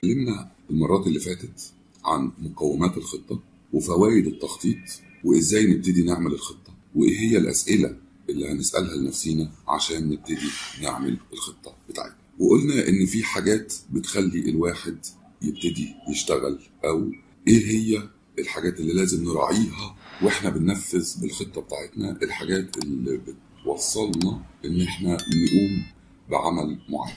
اتكلمنا المرات اللي فاتت عن مقومات الخطة وفوائد التخطيط وإزاي نبتدي نعمل الخطة وإيه هي الأسئلة اللي هنسألها لنفسينا عشان نبتدي نعمل الخطة بتاعتنا. وقلنا إن في حاجات بتخلي الواحد يبتدي يشتغل، أو إيه هي الحاجات اللي لازم نراعيها وإحنا بننفذ الخطة بتاعتنا، الحاجات اللي بتوصلنا إن إحنا نقوم بعمل معين.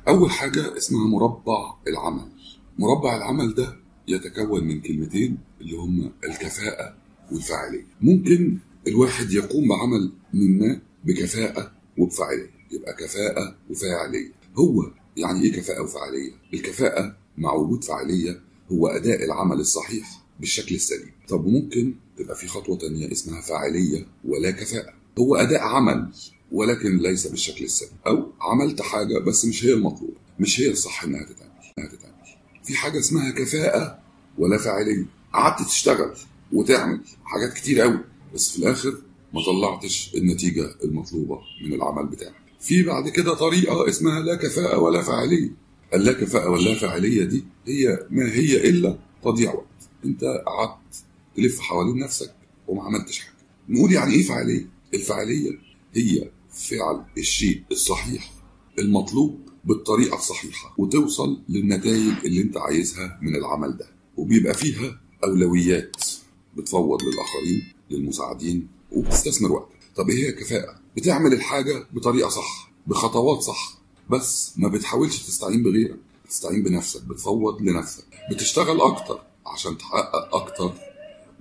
أول حاجة اسمها مربع العمل. مربع العمل ده يتكون من كلمتين اللي هم الكفاءة والفاعلية. ممكن الواحد يقوم بعمل ما بكفاءة وبفاعلية، يبقى كفاءة وفاعلية. هو يعني إيه كفاءة وفاعلية؟ الكفاءة مع وجود فاعلية هو أداء العمل الصحيح بالشكل السليم. طب ممكن تبقى في خطوة تانية اسمها فاعلية ولا كفاءة، هو أداء عمل ولكن ليس بالشكل السليم، أو عملت حاجة بس مش هي المطلوبة، مش هي الصح إنها تتعمل. في حاجة اسمها كفاءة ولا فاعلية، قعدت تشتغل وتعمل حاجات كتير قوي بس في الآخر ما طلعتش النتيجة المطلوبة من العمل بتاعك. في بعد كده طريقة اسمها لا كفاءة ولا فاعلية. اللا كفاءة ولا فاعلية دي هي ما هي إلا تضييع وقت، أنت قعدت تلف حوالين نفسك وما عملتش حاجة. نقول يعني إيه فاعلية؟ الفاعلية هي فعل الشيء الصحيح المطلوب بالطريقة الصحيحة وتوصل للنتائج اللي انت عايزها من العمل ده، وبيبقى فيها أولويات، بتفوض للآخرين للمساعدين وبتستثمر وقتك. طب ايه هي كفاءة؟ بتعمل الحاجة بطريقة صح بخطوات صح، بس ما بتحاولش تستعين بغيرك، بتستعين بنفسك، بتفوض لنفسك، بتشتغل أكتر عشان تحقق أكتر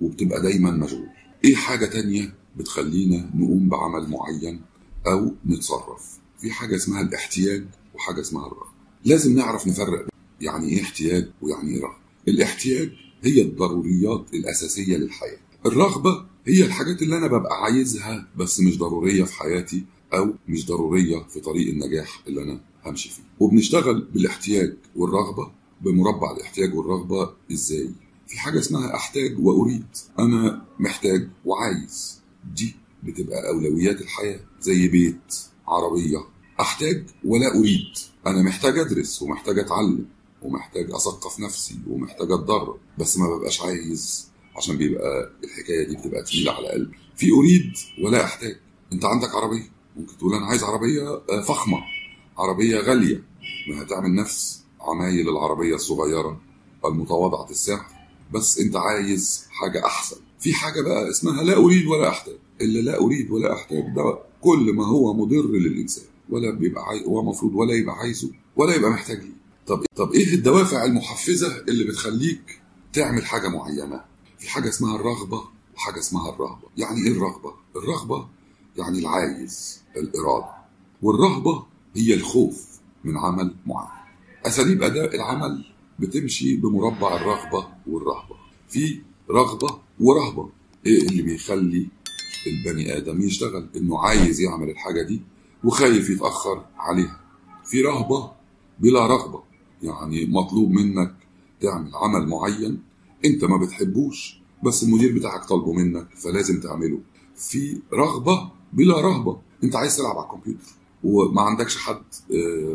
وبتبقى دايما مشغول. ايه حاجة تانية بتخلينا نقوم بعمل معين أو نتصرف؟ في حاجة اسمها الاحتياج وحاجة اسمها الرغبة. لازم نعرف نفرق يعني ايه احتياج ويعني ايه رغبة. الاحتياج هي الضروريات الأساسية للحياة. الرغبة هي الحاجات اللي أنا ببقى عايزها بس مش ضرورية في حياتي أو مش ضرورية في طريق النجاح اللي أنا همشي فيه. وبنشتغل بالاحتياج والرغبة بمربع الاحتياج والرغبة ازاي؟ في حاجة اسمها احتاج وأريد. أنا محتاج وعايز، دي بتبقى أولويات الحياة، زي بيت، عربية. أحتاج ولا أريد، أنا محتاج أدرس ومحتاج أتعلم ومحتاج أثقف نفسي ومحتاج أتدرب بس ما ببقاش عايز، عشان بيبقى الحكاية دي بتبقى تقيلة على قلبي. في أريد ولا أحتاج. أنت عندك عربية، ممكن تقول أنا عايز عربية فخمة، عربية غالية، ما هتعمل نفس عمايل العربية الصغيرة المتواضعة السعر، بس أنت عايز حاجة أحسن. في حاجة بقى اسمها لا أريد ولا أحتاج. اللي لا أريد ولا أحتاج ده كل ما هو مضر للإنسان، ولا بيبقى هو مفروض ولا يبقى عايزه ولا يبقى محتاج ليه. طب إيه الدوافع المحفزة اللي بتخليك تعمل حاجة معينة؟ في حاجة اسمها الرغبة وحاجة اسمها الرهبة. يعني إيه الرغبة؟ الرغبة يعني العايز، الإرادة، والرهبة هي الخوف من عمل معين. أساليب أداء العمل بتمشي بمربع الرغبة والرهبة. في رغبة ورهبة. إيه اللي بيخلي البني آدم يشتغل؟ إنه عايز يعمل الحاجة دي وخايف يتأخر عليها. في رهبة بلا رغبة، يعني مطلوب منك تعمل عمل معين انت ما بتحبوش بس المدير بتاعك طالبه منك فلازم تعمله. في رغبة بلا رهبة، انت عايز تلعب على الكمبيوتر وما عندكش حد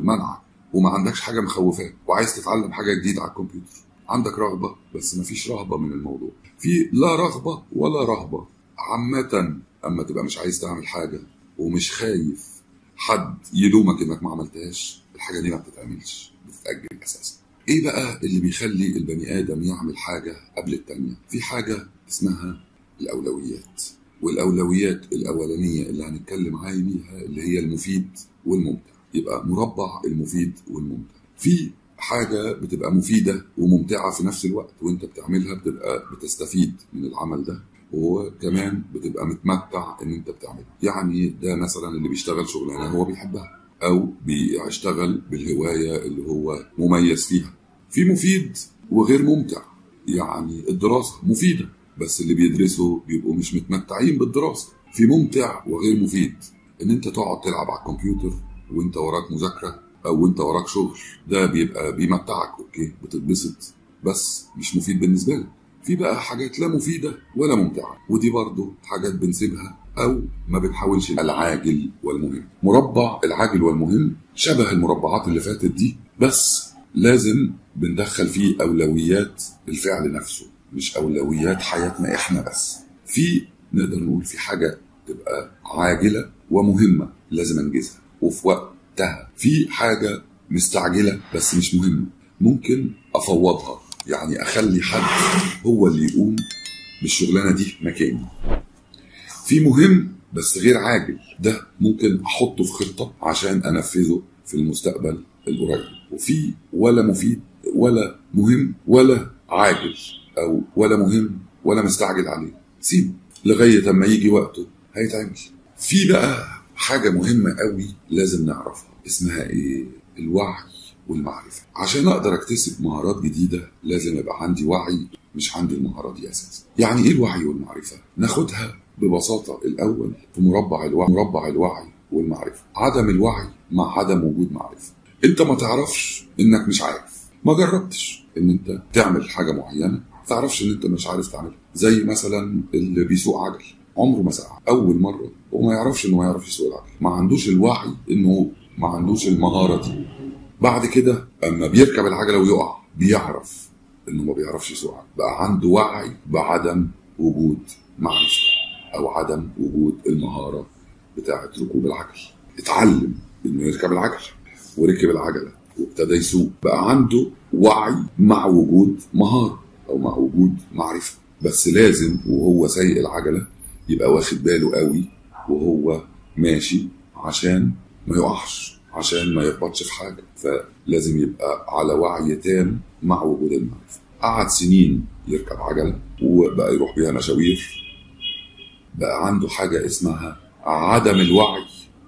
منعك وما عندكش حاجة مخوفاك وعايز تتعلم حاجة جديدة على الكمبيوتر، عندك رغبة بس ما فيش رهبة من الموضوع. في لا رغبة ولا رهبة. عامة اما تبقى مش عايز تعمل حاجة ومش خايف حد يلومك انك ما عملتهاش، الحاجة دي ما بتتعملش، بتتأجل اساسا. ايه بقى اللي بيخلي البني ادم يعمل حاجة قبل التانية؟ في حاجة اسمها الاولويات، والاولويات الاولانية اللي هنتكلم عليها اللي هي المفيد والممتع. يبقى مربع المفيد والممتع. في حاجة بتبقى مفيدة وممتعة في نفس الوقت، وانت بتعملها بتبقى بتستفيد من العمل ده وكمان بتبقى متمتع ان انت بتعمله. يعني ده مثلا اللي بيشتغل شغلانه هو بيحبها او بيشتغل بالهوايه اللي هو مميز فيها. في مفيد وغير ممتع. يعني الدراسه مفيده بس اللي بيدرسوا بيبقوا مش متمتعين بالدراسه. في ممتع وغير مفيد، ان انت تقعد تلعب على الكمبيوتر وانت وراك مذاكره او وانت وراك شغل، ده بيبقى بيمتعك، اوكي، بتتبسط بس مش مفيد بالنسبه لك. في بقى حاجات لا مفيدة ولا ممتعة، ودي برضو حاجات بنسيبها أو ما بنحاولش. العاجل والمهم. مربع العاجل والمهم شبه المربعات اللي فاتت دي، بس لازم بندخل فيه أولويات الفعل نفسه، مش أولويات حياتنا إحنا بس. نقدر نقول في حاجة تبقى عاجلة ومهمة لازم أنجزها وفي وقتها، في حاجة مستعجلة بس مش مهمة ممكن أفوضها، يعني أخلي حد هو اللي يقوم بالشغلانة دي مكاني. في مهم بس غير عاجل، ده ممكن أحطه في خطة عشان أنفذه في المستقبل القريب. وفي ولا مفيد ولا مهم ولا عاجل، أو ولا مهم ولا مستعجل عليه، سيبه لغاية اما يجي وقته هيتعمل. في بقى حاجة مهمة قوي لازم نعرفها، اسمها ايه؟ الوعي والمعرفة. عشان اقدر اكتسب مهارات جديدة لازم يبقى عندي وعي، مش عندي المهارة دي اساسا. يعني ايه الوعي والمعرفة؟ ناخدها ببساطة الاول في مربع الوعي والمعرفة. عدم الوعي مع عدم وجود معرفة. انت ما تعرفش انك مش عارف، ما جربتش ان انت تعمل حاجة معينة، تعرفش ان انت مش عارف تعملها. زي مثلا اللي بيسوق عجل، عمره ما ساق اول مره وما يعرفش انه يعرف يسوق العجل، ما عندوش الوعي، انه ما عندوش المهاره دي. بعد كده اما بيركب العجله ويقع بيعرف انه ما بيعرفش يسوق عجل، بقى عنده وعي بعدم وجود معرفه او عدم وجود المهاره بتاعه ركوب العجل. اتعلم انه يركب العجل وركب العجله وابتدى يسوق، بقى عنده وعي مع وجود مهاره او مع وجود معرفه. بس لازم وهو سايق العجله يبقى واخد باله قوي وهو ماشي عشان ما يقعش، عشان ما يخبطش في حاجه، فلازم يبقى على وعي تام مع وجود المعرفه. قعد سنين يركب عجله وبقى يروح بيها مشاوير، بقى عنده حاجه اسمها عدم الوعي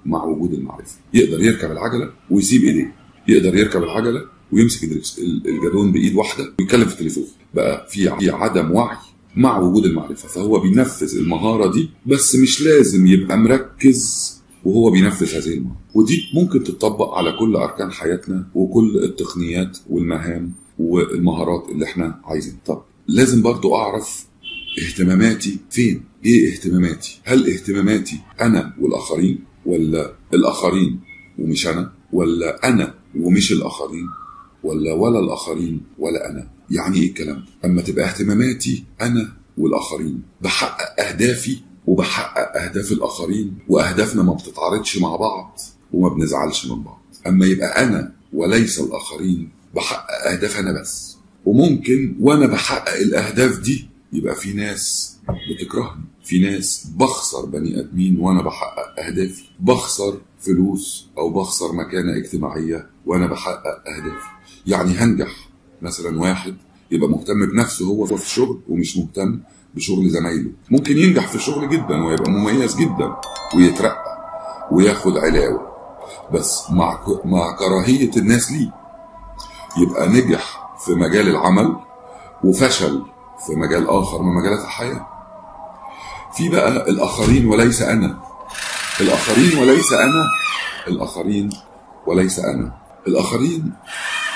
مع وجود المعرفه. يقدر يركب العجله ويسيب ايديه، يقدر يركب العجله ويمسك الجدون بايد واحده ويتكلم في التليفون. بقى في عدم وعي مع وجود المعرفه، فهو بينفذ المهاره دي بس مش لازم يبقى مركز وهو بينفذ هذه المهاره. ودي ممكن تتطبق على كل اركان حياتنا وكل التقنيات والمهام والمهارات اللي احنا عايزين. طب لازم برضو اعرف اهتماماتي فين. ايه اهتماماتي؟ هل اهتماماتي انا والاخرين، ولا الاخرين ومش انا، ولا انا ومش الاخرين، ولا الاخرين ولا انا؟ يعني ايه الكلام ده؟ اما تبقى اهتماماتي انا والاخرين، بحقق اهدافي وبحقق اهداف الاخرين، واهدافنا ما بتتعارضش مع بعض وما بنزعلش من بعض. اما يبقى انا وليس الاخرين، بحقق اهداف انا بس، وممكن وانا بحقق الاهداف دي يبقى في ناس بتكرهني، في ناس بخسر بني ادمين وانا بحقق اهدافي، بخسر فلوس او بخسر مكانه اجتماعيه وانا بحقق اهدافي. يعني هنجح مثلا واحد يبقى مهتم بنفسه هو في الشغل ومش مهتم بشغل زمايله، ممكن ينجح في الشغل جدا ويبقى مميز جدا ويترقى وياخد علاوه، بس مع كراهيه الناس ليه. يبقى نجح في مجال العمل وفشل في مجال آخر من مجالات الحياة. في بقى الآخرين وليس أنا. الآخرين وليس أنا. الآخرين وليس أنا. الآخرين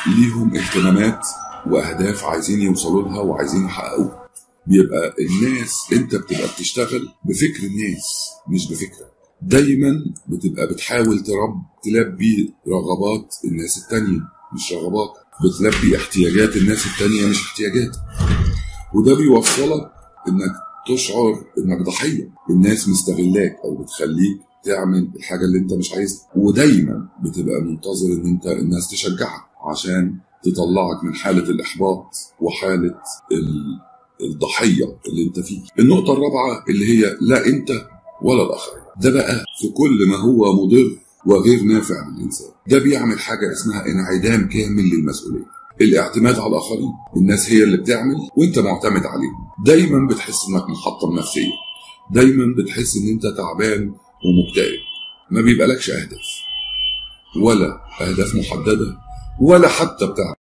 ليهم اهتمامات وأهداف عايزين يوصلوا لها وعايزين يحققوها. بيبقى الناس، أنت بتبقى بتشتغل بفكر الناس مش بفكرك. دايما بتبقى بتحاول تلبي رغبات الناس التانية مش رغباتك، بتلبي احتياجات الناس التانية مش احتياجاتك. وده بيوصلك انك تشعر انك ضحية، الناس مستغلاك او بتخليك تعمل الحاجة اللي انت مش عايزها. ودايما بتبقى منتظر ان انت الناس تشجعك عشان تطلعك من حالة الاحباط وحالة الضحية اللي انت فيه. النقطة الرابعة اللي هي لا انت ولا الاخرين. ده بقى في كل ما هو مضر وغير نافع للإنسان. ده بيعمل حاجة اسمها انعدام كامل للمسؤولية. الاعتماد على الآخرين، الناس هي اللي بتعمل وانت معتمد عليهم. دايما بتحس انك محطم نفسيا، دايما بتحس ان انت تعبان ومكتئب، ما بيبقى لكش أهداف ولا أهداف محددة ولا حتى بتاع